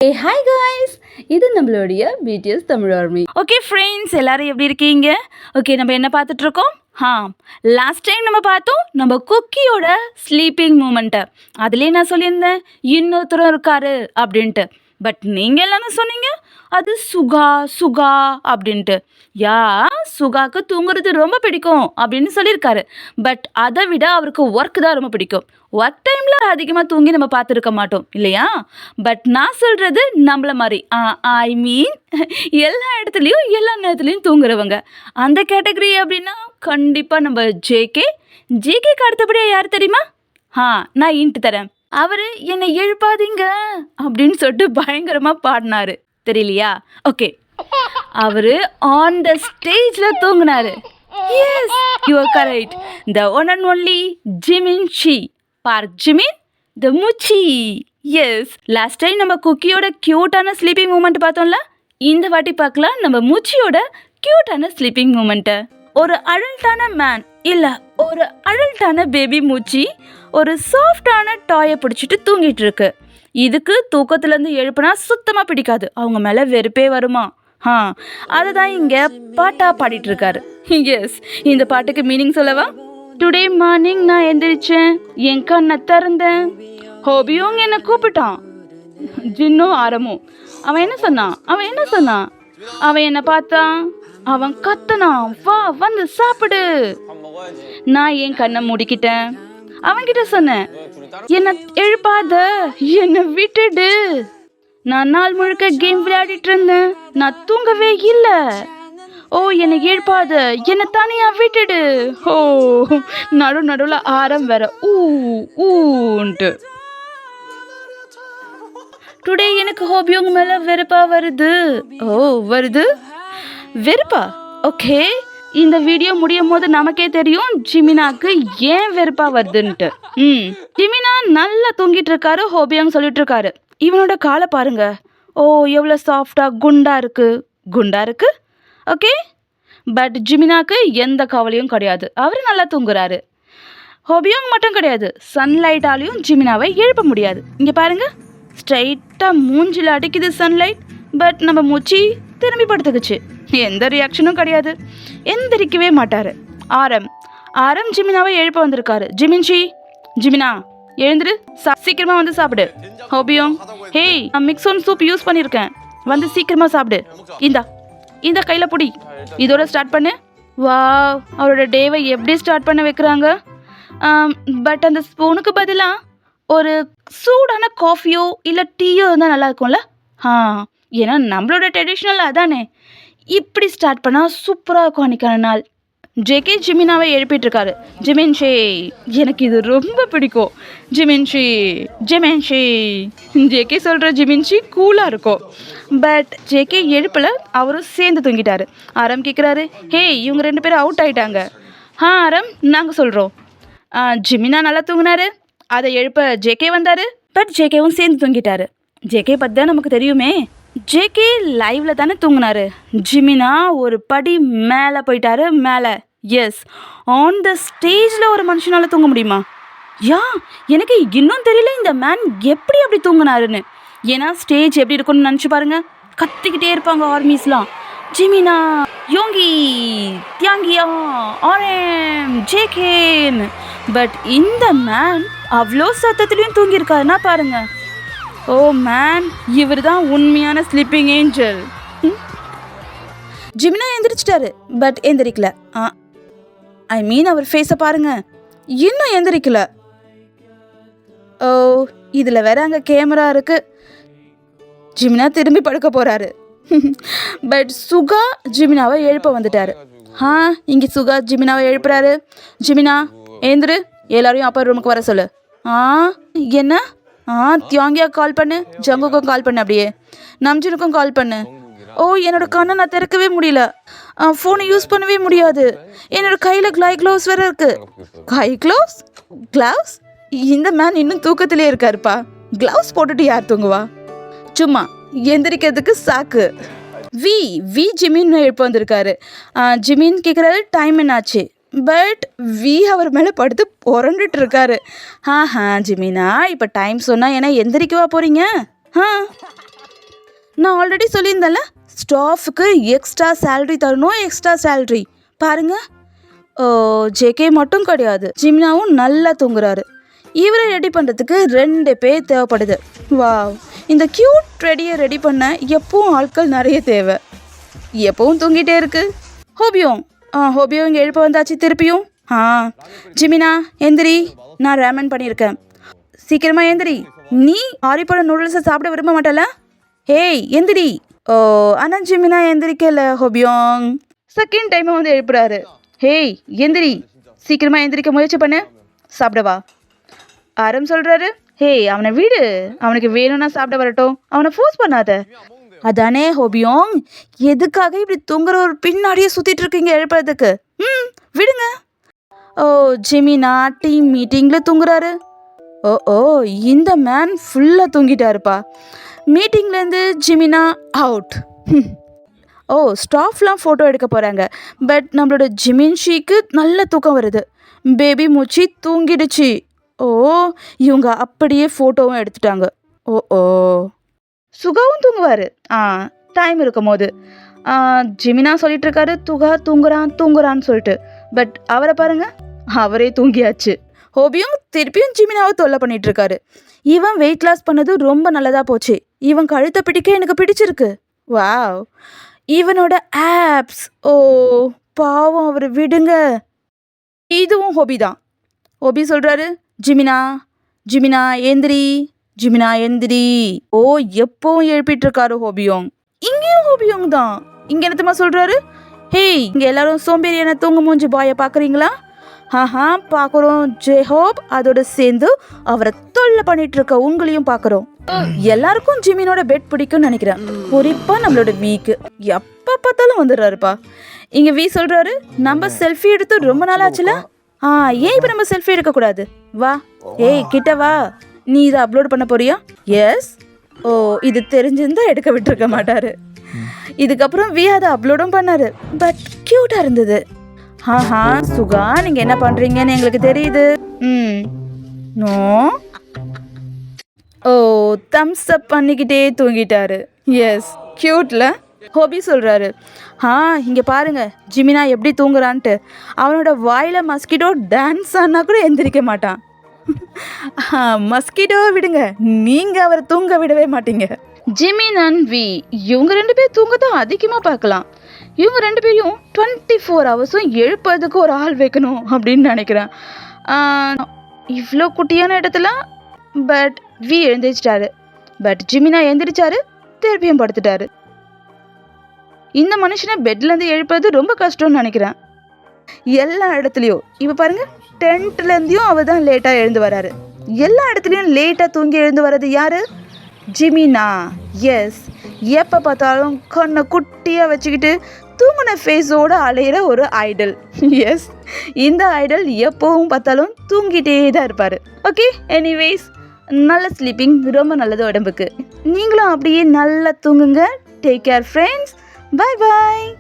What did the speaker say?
Hi guys, இது நம்மளுடைய BTS Tamil army. Okay friends, எல்லாரும் எப்படி இருக்கீங்க? ஓகே, நம்ம என்ன பார்த்துட்ருக்கோம்? லாஸ்ட் டைம் நம்ம பார்த்தோம் நம்ம குக்கியோட ஸ்லீப்பிங் மூமெண்ட்டை. அதுலேயே நான் சொல்லியிருந்தேன் இன்னொருத்தரும் இருக்காரு அப்படின்ட்டு. பட் நீங்கள் எல்லாமே சொன்னீங்க அது சுகா சுகா அப்படின்ட்டு. சுகாவுக்கு தூங்குறது ரொம்ப பிடிக்கும் அப்படின்னு சொல்லியிருக்காரு. பட் அதை விட அவருக்கு ஒர்க் தான் ரொம்ப பிடிக்கும். ஒர்க் டைமில் அதிகமாக தூங்கி நம்ம பார்த்துருக்க மாட்டோம் இல்லையா? பட் நான் சொல்கிறது நம்மள மாதிரி ஐ மீன் எல்லா இடத்துலையும் எல்லா நேரத்துலையும் தூங்குறவங்க. அந்த கேட்டகரி அப்படின்னா கண்டிப்பாக நம்ம ஜேகேக்கு அடுத்தபடியாக யார் தெரியுமா? நான் இன்ட்டு தரேன். அவர் என்னை எழுப்பாதீங்க அப்படின்னு சொல்லிட்டு பயங்கரமாக பாடினாரு, தெரியலையா? ஓகே, அவர் ஆன் த ஸ்டேஜில் தூங்கினாரு. Yes, you are correct. The one and only Jimin ஷி, Park Jimin the mochi. Yes, last time நம்ம குக்கியோட க்யூட்டான ஸ்லீப்பிங் மூமெண்ட் பார்த்தோம்ல. இந்த வாட்டி பார்க்கலாம் நம்ம முச்சியோட க்யூட்டான ஸ்லீப்பிங் மூமெண்ட்டை. ஒரு அடல்ட்டான மேன் இல்லை ஒரு அடல்ட்டான பேபி மூச்சி ஒரு சாஃப்டான டாயை பிடிச்சிட்டு தூங்கிட்டு இருக்கு. இதுக்கு தூக்கத்துலேருந்து எழுப்புனா சுத்தமாக பிடிக்காது, அவங்க மேலே வெறுப்பே வருமா? அதுதான் இங்கே பாட்டாக பாடிட்டு இருக்காரு. எஸ், இந்த பாட்டுக்கு மீனிங் சொல்லவா? டுடே மார்னிங் நான் எந்திரிச்சேன், என் கண்ணை திறந்தேன், ஹோபியும் என்னை கூப்பிட்டான், ஜின்னும் ஆரமும். அவன் என்ன சொன்னான்? அவன் என்னை பார்த்தான், அவன் கத்தனான், வா வந்து சாப்பிடு. நான் என் கண்ணை மூடிக்கிட்டேன். அவன்கிட்ட சொன்னேன், என்னை எழுப்பாத, என்னை விட்டுடு. நான் நாள் முழுக்க கேம் விளையாடிட்டு இருந்தேன், நான் தூங்கவே இல்லை. என்னை எழுப்பாத, என்னை தனியா விட்டுடு. நடுவில் ஆரம் வேற ஊன்ட்டு. டுடே எனக்கு ஹோபியோங்க மேல வெறுப்பா வருது. வெறுப்பா? ஓகே, இந்த வீடியோ முடியும் போது நமக்கே தெரியும் ஜிமினாக்கு ஏன் வெறுப்பா வருதுன்ட்டு. ஜிமினா நல்லா தூங்கிட்டு இருக்காரு, ஹோபியாங்க சொல்லிட்டு இருக்காரு. இவனோட காலை பாருங்க, எவ்வளோ சாஃப்டா குண்டா இருக்கு. ஓகே, பட் ஜிமினாக்கு எந்த கவலையும் கிடையாது, அவர் நல்லா தூங்குறாரு. ஹோபியாங்க மட்டும் கிடையாது, சன்லைட்டாலையும் ஜிமினாவை எழுப்ப முடியாது. இங்கே பாருங்க, ஸ்ட்ரைட்டாக மூஞ்சில் அடிக்குது சன்லைட். பட் நம்ம மூச்சு திரும்பி படுத்துக்குச்சு, எந்த ரியாக்ஷனும் கிடையாது, எந்திரிக்கவே மாட்டார். ஆரம் ஜிமினாவை எழுப்ப வந்திருக்காரு. ஜிமினா எழுந்துரு, சீக்கிரமா வந்து சாப்பிடு. ஹோபியோங், நான் மிக்ஸோன் சூப் யூஸ் பண்ணியிருக்கேன், வந்து சீக்கிரமா சாப்பிடு. இந்த கையில புடி, இதோட ஸ்டார்ட் பண்ணு. அவரோட டேவை எப்படி ஸ்டார்ட் பண்ண வைக்கிறாங்க. பட் அந்த ஸ்பூனுக்கு பதிலாக ஒரு சூடான காஃபியோ இல்லை டீயோ இருந்தால் நல்லா இருக்கும்ல. ஏன்னா நம்மளோட ட்ரெடிஷ்னல் அதானே. இப்படி ஸ்டார்ட் பண்ணால் சூப்பராக இருக்கும் அன்றைக்கான நாள். ஜேகே ஜிமினாவை எழுப்பிட்டுருக்காரு. ஜிமின்ஷி, எனக்கு இது ரொம்ப பிடிக்கும். ஜிமின்ஷி. ஜேகே சொல்கிற ஜிமின்ஷி கூலாக இருக்கும். பட் ஜேகே எழுப்பில் அவரும் சேர்ந்து தூங்கிட்டாரு. ஆரம் கேட்குறாரு, இவங்க 2 பேரும் அவுட் ஆகிட்டாங்க. ஆரம், நாங்கள் சொல்கிறோம். ஜிமினா நல்லா தூங்கினாரு, அதை எழுப்ப ஜேகே வந்தார். பட் ஜேகேவும் சேர்ந்து தூங்கிட்டாரு. ஜேகே பற்றி தான் நமக்கு தெரியுமே. ஜேகே லைவ்ல தானே தூங்கினாரு. ஜிமினா ஒரு படி மேலே போயிட்டாரு, மேலே. எஸ், ஆன் த ஸ்டேஜில் ஒரு மனுஷனால தூங்க முடியுமா? எனக்கு இன்னும் தெரியல இந்த மேன் எப்படி அப்படி தூங்கினாருன்னு. ஏன்னா ஸ்டேஜ் எப்படி இருக்கும்னு நினச்சி பாருங்க, கத்திக்கிட்டே இருப்பாங்க ஆர்மிஸ்லாம். ஜிமினா, யோங்கி, தியாங்கியா, ஆரம், ஜேகேன்னு. பட் இந்த மேன் அவ்வளோ சத்தத்துலேயும் தூங்கியிருக்காருன்னா பாருங்க. மேன், இவர் தான் உண்மையான ஸ்லீப்பிங் ஏஞ்சல். ஜிமினா எந்திரிச்சிட்டாரு, பட் எந்திரிக்கல. ஐ மீன் அவர் ஃபேஸை பாருங்க, இன்னும் எந்திரிக்கல. இதில் வேற அங்கே கேமரா இருக்கு. ஜிமினா திரும்பி படுக்க போறாரு. பட் சுகா ஜிமினாவை எழுப்ப வந்துட்டாரு. இங்கே சுகா ஜிமினாவை எழுப்புறாரு. ஜிமினா ஏந்திரு, எல்லாரையும் அப்பா ரூமுக்கு வர சொல்லு. என்ன? தியாங்கியா கால் பண்ணு, ஜங்குக்கும் கால் பண்ணு, அப்படியே நம்ஜினுக்கும் கால் பண்ணு. என்னோட கண்ணை நான் திறக்கவே முடியல, ஃபோனை யூஸ் பண்ணவே முடியாது, என்னோட கையில் க்ளவுஸ் வேற இருக்கு. க்ளவுஸ்? இந்த மேன் இன்னும் தூக்கத்திலே இருக்காருப்பா. க்ளவுஸ் போட்டுட்டு யார் தூங்குவா? சும்மா எந்திரிக்கிறதுக்கு சாக்கு. வி ஜிமின் எழுப்ப வந்திருக்காரு. ஜிமின் கேட்குறாரு டைம் என்னாச்சு. பட் அவர் மேலே படுத்து புரண்டுட்டு இருக்காரு. ஜிமினா, இப்போ டைம் சொன்னால் ஏன்னா எந்திரிக்கவா போகிறீங்க? நான் ஆல்ரெடி சொல்லியிருந்தேன்ல, ஸ்டாஃபுக்கு எக்ஸ்ட்ரா சேலரி தரணும், எக்ஸ்ட்ரா சேலரி. பாருங்க, ஜேகே மட்டும் கிடையாது, ஜிமினாவும் நல்லா தூங்குறாரு. இவரை ரெடி பண்ணுறதுக்கு 2 பேர் தேவைப்படுது. வாவ், இந்த க்யூட் ரெடியை ரெடி பண்ண எப்பவும் ஆட்கள் நிறைய தேவை. எப்பவும் தூங்கிட்டே இருக்கு. ஹோபியோங் ஹோபியோ இங்கே எழுப்ப வந்தாச்சு திருப்பியும். ஜிமினா எந்திரி, நான் ரேமன் பண்ணியிருக்கேன், சீக்கிரமா எந்திரி. நீ ஆரிப்பட நூடுல்ஸை சாப்பிட விரும்ப மாட்டல? ஹேய் எந்திரி. ஆனால் ஜிமினா எந்திரிக்கல. ஹோபியோங் செகண்ட் டைமை வந்து எழுப்புறாரு. ஹேய் எந்திரி, சீக்கிரமா எந்திரிக்க முயற்சி பண்ணு, சாப்பிடவா. ஆரம் சொல்கிறாரு, ஹேய் அவனை விடு, அவனுக்கு வேணும்னா சாப்பிட வரட்டும், அவனை ஃபோர்ஸ் பண்ணாத. அதானே ஹோபியோங், எதுக்காக இப்படி தூங்குற ஒரு பின்னாடியே சுற்றிட்டு இருக்கீங்க எழுப்புறதுக்கு? விடுங்க. ஜிமினா டீம் மீட்டிங்கில் தூங்குறாரு. இந்த மேன் ஃபுல்லாக தூங்கிட்டாருப்பா. மீட்டிங்லேருந்து ஜிமினா அவுட். ஸ்டாஃப்லாம் ஃபோட்டோ எடுக்க போகிறாங்க. பட் நம்மளோட ஜிமின்ஷிக்கு நல்ல தூக்கம் வருது. பேபி மூச்சி தூங்கிடுச்சு. இவங்க அப்படியே ஃபோட்டோவும் எடுத்துட்டாங்க. சுகாவும் தூங்குவார் டைம் இருக்கும் போது. ஜிமினா சொல்லிட்டு இருக்காரு துகா தூங்குறான்னு சொல்லிட்டு. பட் அவரை பாருங்க, அவரே தூங்கியாச்சு. ஹோபியும் திருப்பியும் ஜிமினாவை தொல்லை பண்ணிட்டு இருக்காரு. இவன் வெயிட் லாஸ் பண்ணது ரொம்ப நல்லதாக போச்சு, இவன் கழுத்தை பிடிக்க எனக்கு பிடிச்சிருக்கு. வாவ், இவனோட ஆப்ஸ், பாவம் அவர் விடுங்க. இதுவும் ஹோபி தான். ஹோபி சொல்கிறாரு, ஜிமினா எந்திரி, ஜிமினா எந்திரி. எப்பவும் எழுப்பிட்டு இருக்காரு ஹோபியோங். இங்கேயும் ஹோபியோங் தான். இங்கே என்னத்தமா சொல்கிறாரு, ஹேய் இங்கே எல்லாரும் சோம்பேறியான தூங்க மூஞ்சி பாயை பார்க்குறீங்களா? பார்க்குறோம் ஜெஹோப், அதோட சேர்ந்து அவரை தொல்லை பண்ணிட்டு இருக்க உங்களையும் பார்க்குறோம். எல்லாருக்கும் ஜிமினோட பெட் பிடிக்கும்னு நினைக்கிறேன், குறிப்பாக நம்மளோட வீக்கு. எப்போ பார்த்தாலும் வந்துடுறாருப்பா. இங்கே வீ சொல்கிறாரு, நம்ம செல்ஃபி எடுத்து ரொம்ப நாள் ஆச்சுல, ஏன் இப்போ நம்ம செல்ஃபி எடுக்கக்கூடாது? வா, ஏய் கிட்ட வா, நீ இதை அப்லோட் பண்ண போறியா? எஸ். இது தெரிஞ்சிருந்தா எடுக்க விட்டுருக்க மாட்டாரு. இதுக்கப்புறம் வி அதை அப்லோடும் பண்ணாரு. பட் கியூட்டாக இருந்தது. சுகா நீங்கள் என்ன பண்ணுறீங்கன்னு எங்களுக்கு தெரியுது. நோ. தம்ஸ் அப் பண்ணிக்கிட்டே தூங்கிட்டாரு. எஸ், கியூட்ல. ஹோபி சொல்கிறாரு, இங்கே பாருங்க ஜிமினா எப்படி தூங்குறான்ட்டு. அவனோட வாயில் மஸ்கிட்டோ டான்ஸ் ஆனால் கூட எந்திரிக்க மாட்டான். மஸ்கிட்டோ விடுங்க, நீங்கள் அவரை தூங்க விடவே மாட்டீங்க. ஜிமின் அண்ட் வி இவங்க 2 பேர் தூங்க தான் அதிகமாக பார்க்கலாம். இவங்க 2 பேரையும் 24 ஹவர்ஸும் எழுப்பதுக்கு ஒரு ஆள் வைக்கணும் அப்படின்னு நினைக்கிறேன். இவ்வளோ குட்டியான இடத்துல. பட் வி எழுந்திரிச்சிட்டாரு. பட் ஜிமினா எழுந்திரிச்சாரு, திருப்பியும் படுத்துட்டாரு. இந்த மனுஷனை பெட்லேருந்து எழுப்புறது ரொம்ப கஷ்டம்னு நினைக்கிறேன். எல்லா இடத்துலையும் இப்போ பாருங்க, டென்ட்லேருந்தையும் அவர் தான் லேட்டாக எழுந்து வராரு. எல்லா இடத்துலையும் லேட்டாக தூங்கி எழுந்து வர்றது யாரு? ஜிமினா. எஸ், எப்போ பார்த்தாலும் கண்ணை குட்டியாக வச்சுக்கிட்டு தூங்கின ஃபேஸோடு அலையிற ஒரு ஐடல். எஸ், இந்த ஐடல் எப்போவும் பார்த்தாலும் தூங்கிட்டே தான் இருப்பார். ஓகே, எனிவேஸ், நல்ல ஸ்லீப்பிங் ரொம்ப நல்லது உடம்புக்கு. நீங்களும் அப்படியே நல்லா தூங்குங்க. Take care friends. Bye bye.